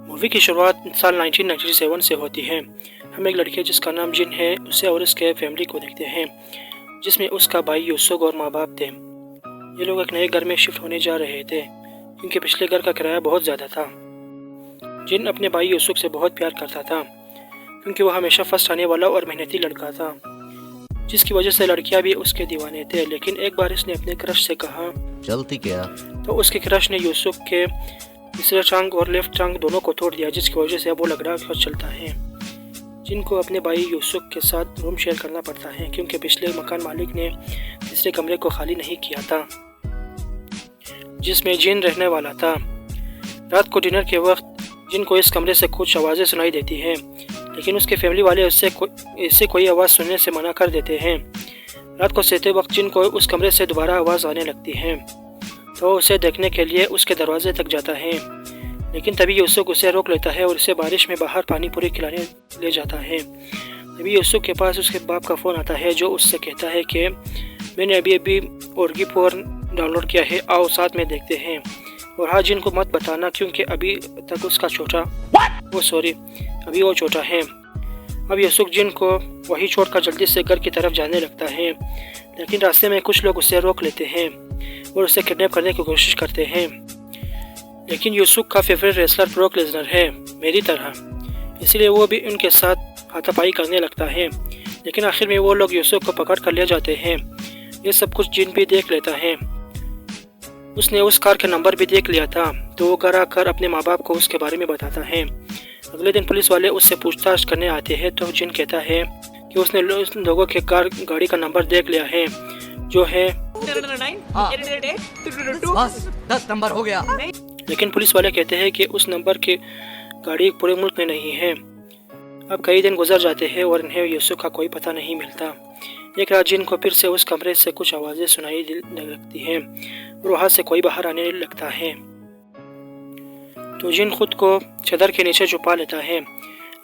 Movie की शुरुआत साल 1997 से होती है। हम एक लड़के जिसका नाम जिन है उसे और उसके फैमिली को देखते हैं, जिसमें उसका भाई यूसुफ और माँ बाप थे। ये लोग एक नए घर में शिफ्ट होने जा रहे थे क्योंकि पिछले घर का किराया बहुत ज़्यादा था। जिन अपने भाई यूसुफ से बहुत प्यार करता था क्योंकि वह हमेशा फर्स्ट आने वाला और मेहनती लड़का था, जिसकी वजह से लड़कियां भी उसके दीवाने थे। लेकिन एक बार इसने अपने क्रश से कहा चलती क्या, तो उसके क्रश ने यूसुफ के तीसरा टांग और लेफ्ट टांग दोनों को तोड़ दिया, जिसकी वजह से अब वो लग रहा चलता है। जिनको अपने भाई यूसुफ के साथ रूम शेयर करना पड़ता है क्योंकि पिछले मकान मालिक ने तीसरे कमरे को खाली नहीं किया था जिसमें जिन रहने वाला था। रात को डिनर के वक्त जिन को इस कमरे से कुछ आवाज़ें सुनाई देती हैं, लेकिन उसके फैमिली वाले इससे कोई आवाज़ सुनने से मना कर देते हैं। रात को सोते वक्त जिन को उस कमरे से दोबारा आवाज़ आने लगती है तो उसे देखने के लिए उसके दरवाजे तक जाता है, लेकिन तभी यूसुफ उसे रोक लेता है और उसे बारिश में बाहर पानी पूरी खिलाने ले जाता है। तभी यूसुफ के पास उसके बाप का फ़ोन आता है जो उससे कहता है कि मैंने अभी ऑर्गी पोर्न डाउनलोड किया है, आओ साथ में देखते हैं। और हाँ, जिन को मत बताना क्योंकि अभी तक उसका अभी वो छोटा है। अब यूसुफ जिन को वही छोड़कर जल्दी से घर की तरफ जाने लगता है, लेकिन रास्ते में कुछ लोग उसे रोक लेते हैं और उसे किडनैप करने की कोशिश करते हैं। लेकिन यूसुफ का फेवरेट रेसलर ब्रॉक लेसनर है मेरी तरह, इसलिए वो भी उनके साथ हाथापाई करने लगता है। लेकिन आखिर में वो लोग यूसुफ को पकड़ कर ले जाते हैं। ये सब कुछ जिन भी देख लेता है। उसने उस कार का नंबर भी देख लिया था, तो वो घर आकर अपने माँ बाप को उसके बारे में बताता है। अगले दिन पुलिस वाले उससे पूछताछ करने आते हैं तो जिन कहता है कि उसने लोगों के गाड़ी का नंबर देख लिया है जो है 10 नंबर हो गया। लेकिन पुलिस वाले कहते हैं कि उस नंबर की गाड़ी पूरे मुल्क में नहीं है। अब कई दिन गुजर जाते हैं और इन्हें यूसुफ का कोई पता नहीं मिलता। एक रात जिन को फिर से उस कमरे से कुछ आवाज़ें सुनाई लगती हैं और वहाँ से कोई बाहर आने लगता है, तो जिन खुद को चादर के नीचे छुपा लेता है।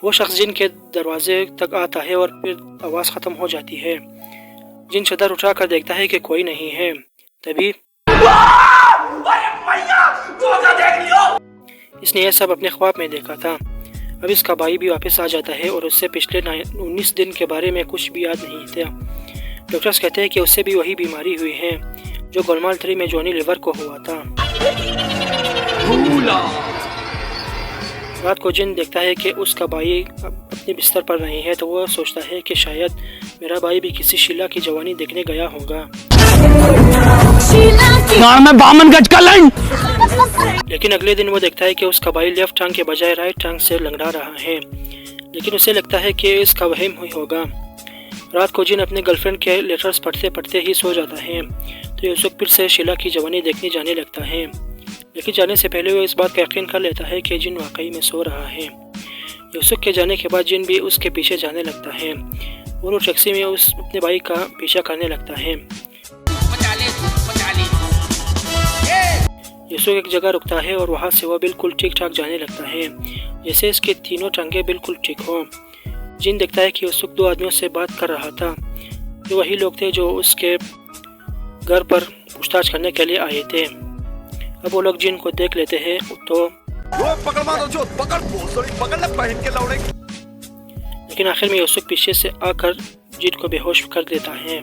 वो शख्स जिन के दरवाजे तक आता है और फिर आवाज़ ख़त्म हो जाती है। जिन चादर उठा कर देखता है कि कोई नहीं है। तभी इसने यह सब अपने ख्वाब में देखा था। अब इसका भाई भी वापस आ जाता है और उससे पिछले 19 दिन के बारे में कुछ भी याद नहीं था। डॉक्टर्स कहते हैं कि उससे भी वही बीमारी हुई है जो गोलमाल 3 में जॉनी लीवर को हुआ था। रात को जिन देखता है कि उसका भाई अपने बिस्तर पर नहीं है, तो वह सोचता है कि शायद मेरा भाई भी किसी शीला की जवानी देखने गया होगा। लेकिन अगले दिन वो देखता है कि उसका भाई लेफ्ट टांग के बजाय राइट टांग से लंगड़ा रहा है, लेकिन उसे लगता है कि इसका वहम हुई होगा। रात को जिन अपने गर्लफ्रेंड के लेटर्स पढ़ते पढ़ते ही सो जाता है, तो यूसुफ फिर से शीला की जवानी देखने जाने लगता है। लेकिन जाने से पहले वो इस बात का यकीन कर लेता है कि जिन वाकई में सो रहा है। यूसुफ के जाने के बाद जिन भी उसके पीछे जाने लगता है और वो टैक्सी में अपने भाई का पीछा करने लगता है। यूसुफ एक जगह रुकता है और वहाँ से वह बिल्कुल ठीक ठाक जाने लगता है, जैसे इसके तीनों टांगे बिल्कुल ठीक हो। जिन देखता है कि यूसुफ 2 आदमियों से बात कर रहा था, जो वही लोग थे जो उसके घर पर पूछताछ करने के लिए आए थे। अब वो लोग जिन को देख लेते हैं तो लेकिन आखिर में यूसुफ पीछे से आकर जिन को बेहोश कर देता है।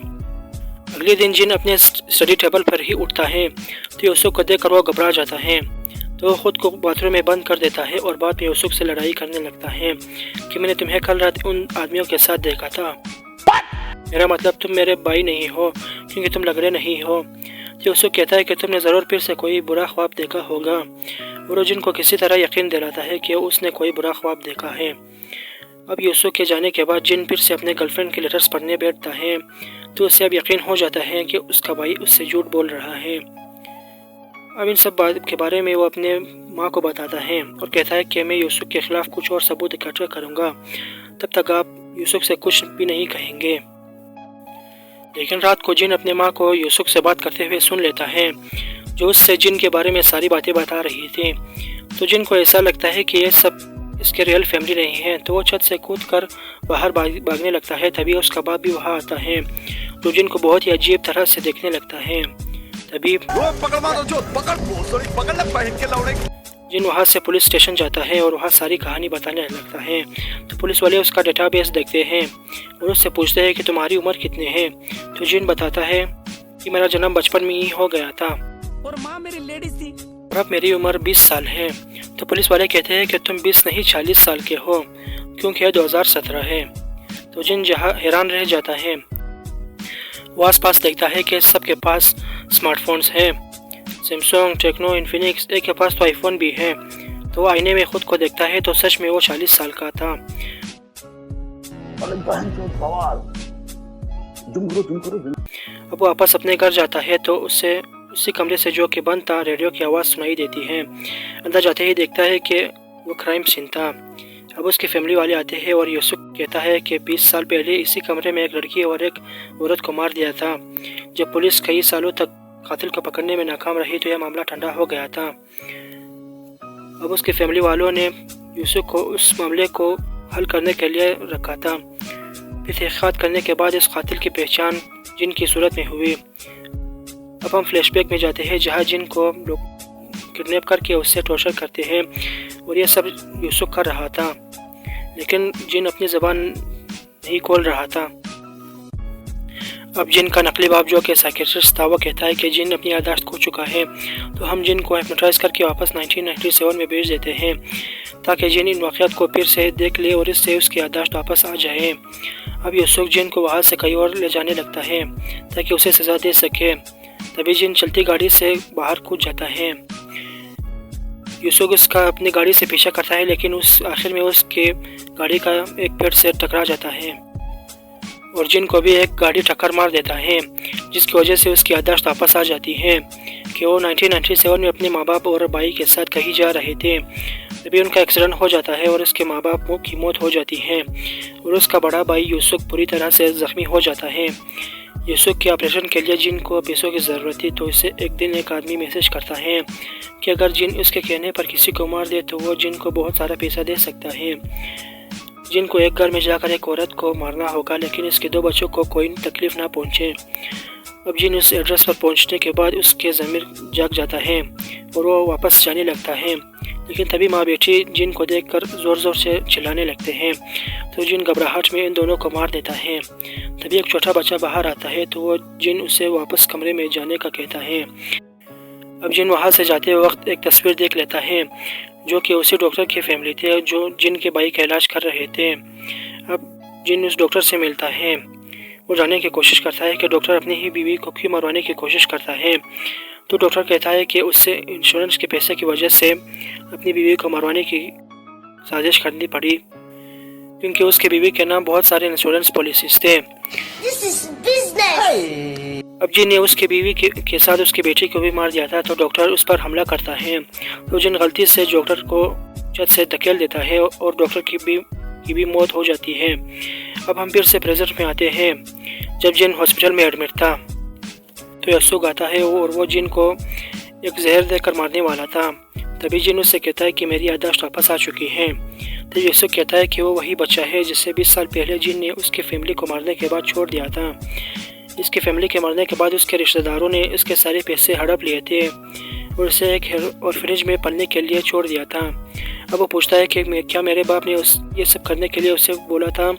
अगले दिन जिन अपने स्टडी टेबल पर ही उठता है, तो यूसुफ को देखकर वो घबरा जाता है, तो वो खुद को बाथरूम में बंद कर देता है और बाद में यूसुफ से लड़ाई करने लगता है कि मैंने तुम्हें कल रात उन आदमियों के साथ देखा था। मेरा मतलब तुम मेरे भाई नहीं हो क्योंकि तुम लग रहे नहीं हो। तो यूसुफ कहता है कि तुमने ज़रूर फिर से कोई बुरा ख्वाब देखा होगा, और जिन को किसी तरह यकीन दिलाता है कि उसने कोई बुरा ख्वाब देखा है। अब यूसुफ के जाने के बाद जिन फिर से अपने गर्लफ्रेंड के लेटर्स पढ़ने बैठता है, तो उसे अब यकीन हो जाता है कि उसका भाई उससे झूठ बोल रहा है। अब इन सब बात के बारे में वो अपने माँ को बताता है और कहता है कि मैं यूसुफ के खिलाफ कुछ और सबूत इकट्ठा करूँगा, तब तक आप यूसुफ से कुछ भी नहीं कहेंगे। लेकिन रात को जिन अपने माँ को यूसुफ से बात करते हुए सुन लेता है, जो उससे जिन के बारे में सारी बातें बता रही थी। तो जिन को ऐसा लगता है कि ये सब इसके रियल फैमिली नहीं है, तो वो छत से कूदकर बाहर भागने लगता है। तभी उसका बाप भी वहाँ आता है, जो जिन को बहुत ही अजीब तरह से देखने लगता है। तभी जिन वहाँ से पुलिस स्टेशन जाता है और वहाँ सारी कहानी बताने लगता है। तो पुलिस वाले उसका डेटाबेस देखते हैं और उससे पूछते हैं कि तुम्हारी उम्र कितनी है। तो जिन बताता है कि मेरा जन्म बचपन में ही हो गया था और माँ मेरी लेडीज थी और अब मेरी उम्र 20 साल है। तो पुलिस वाले कहते हैं कि तुम 20 नहीं 40 साल के हो, क्योंकि 2017 है। तो जिन जहाँ हैरान रह जाता है। वो आसपास देखता है कि सबके पास स्मार्टफोन्स हैं, सैमसंग, टेक्नो, इन्फिनिक्स, एक के पास तो आईफोन भी है। तो वो आईने में खुद को देखता है तो सच में वो 40 साल का था। अब वो वापस अपने घर जाता है तो उससे उसी कमरे से जो कि बंद था रेडियो की आवाज़ सुनाई देती है। अंदर जाते ही देखता है कि वो क्राइम सीन था। अब उसके फैमिली वाले आते हैं और यूसुफ कहता है कि 20 साल पहले इसी कमरे में एक लड़की और एक औरत को मार दिया था। जब पुलिस कई सालों तक कातिल को पकड़ने में नाकाम रही तो यह मामला ठंडा हो गया था। अब उसके फैमिली वालों ने यूसुफ को उस मामले को हल करने के लिए रखा था। फिर तहक़ीक़ात करने के बाद इस कातिल की पहचान जिन की सूरत में हुई। अब हम फ्लैशबैक में जाते हैं जहाँ जिन को लोग किडनैप करके उससे टॉर्चर करते हैं और यह सब यूसुफ कर रहा था, लेकिन जिन अपनी ज़बान नहीं खोल रहा था। अब जिन का नकली बाप जो कि साइकियाट्रिस्ट था वो कहता है कि जिन अपनी याददाश्त खो चुका है। तो हम जिन को हिप्नोटाइज करके वापस 1997 में भेज देते हैं ताकि जिन इन वाक़यात को फिर से देख ले और इससे उसकी याददाश्त वापस आ जाए। अब यूसुफ जिन को वहाँ से कहीं और ले जाने लगता है ताकि उसे सज़ा दे सके। तभी जिन चलती गाड़ी से बाहर कूद जाता है। यूसुफ उसका अपनी गाड़ी से पीछा करता है, लेकिन उस आखिर में उसके गाड़ी का एक पेड़ से टकरा जाता है और जिन को भी एक गाड़ी टक्कर मार देता है, जिसकी वजह से उसकी याददाश्त वापस आ जाती है कि वो 1997 में अपने माँ बाप और भाई के साथ कहीं जा रहे थे। तभी उनका एक्सीडेंट हो जाता है और उसके माँ बाप की मौत हो जाती है और उसका बड़ा भाई यूसुफ पूरी तरह से ज़ख्मी हो जाता है। यूसुफ के ऑपरेशन के लिए जिन को पैसों की ज़रूरत थी तो इसे एक दिन एक आदमी मैसेज करता है कि अगर जिन उसके कहने पर किसी को मार दे तो वो जिन को बहुत सारा पैसा दे सकता है। जिन को एक घर में जाकर एक औरत को मारना होगा, लेकिन इसके 2 बच्चों को कोई तकलीफ़ ना पहुँचे। अब जिन उस एड्रेस पर पहुँचने के बाद उसके ज़मीर जाग जाता है और वो वापस जाने लगता है, लेकिन तभी माँ बेटी जिन को देखकर ज़ोर ज़ोर से चिल्लाने लगते हैं। तो जिन घबराहट में इन दोनों को मार देता है। तभी एक छोटा बच्चा बाहर आता है तो वो जिन उसे वापस कमरे में जाने का कहता है। अब जिन वहाँ से जाते वक्त एक तस्वीर देख लेता है जो कि उसी डॉक्टर की फैमिली थे जो जिन के भाई का इलाज कर रहे थे। अब जिन उस डॉक्टर से मिलता है। वो जानने की कोशिश करता है कि डॉक्टर अपनी ही बीवी को क्यों मरवाने की कोशिश करता है। तो डॉक्टर कहता है कि उससे इंश्योरेंस के पैसे की वजह से अपनी बीवी को मरवाने की साजिश करनी पड़ी, क्योंकि उसके बीवी के नाम बहुत सारे इंश्योरेंस पॉलिसीज थे। अब जिन ने उसके बीवी के साथ उसकी बेटी को भी मार दिया था तो डॉक्टर उस पर हमला करता है। तो जिन गलती से डॉक्टर को छत से धकेल देता है और डॉक्टर की भी मौत हो जाती है। अब हम फिर से प्रेजेंट में आते हैं जब जिन हॉस्पिटल में एडमिट था। तो यूसुफ आता है और वो जिन को एक जहर देकर मारने वाला था। तभी जिन उससे कहता है कि मेरी याददाश्त वापस आ चुकी है। तो यूसुफ कहता है कि वो वही बच्चा है जिससे 20 साल पहले जिन ने उसकी फैमिली को मारने के बाद छोड़ दिया था। इसकी फैमिली के मरने के बाद उसके रिश्तेदारों ने इसके सारे पैसे हड़प लिए थे और उसे एक ऑर्फनेज में पलने के लिए छोड़ दिया था। अब वो पूछता है कि क्या मेरे बाप ने ये सब करने के लिए उससे बोला था।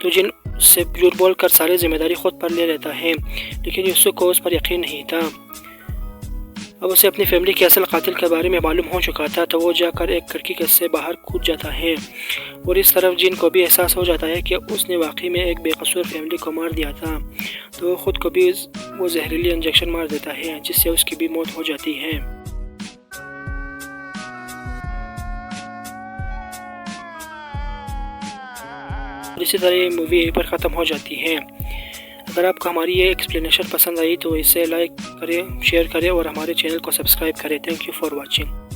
तो जिन उससे झूठ बोलकर सारी जिम्मेदारी खुद पर ले लेता है, लेकिन यूसुफ को उस पर यकीन नहीं था। अब उसे अपनी फैमिली के असल कातिल के बारे में मालूम हो चुका था। तो वो जाकर एक खिड़की से बाहर कूद जाता है और इस तरफ जिन को भी एहसास हो जाता है कि उसने वाकई में एक बेकसूर फैमिली को मार दिया था। तो वो ख़ुद को भी वो जहरीली इंजेक्शन मार देता है जिससे उसकी भी मौत हो जाती है। इसी तरह ये मूवी यहीं पर ख़त्म हो जाती है। अगर आपको हमारी ये एक्सप्लेनेशन पसंद आई तो इसे लाइक करें, शेयर करें और हमारे चैनल को सब्सक्राइब करें। Thank you for watching.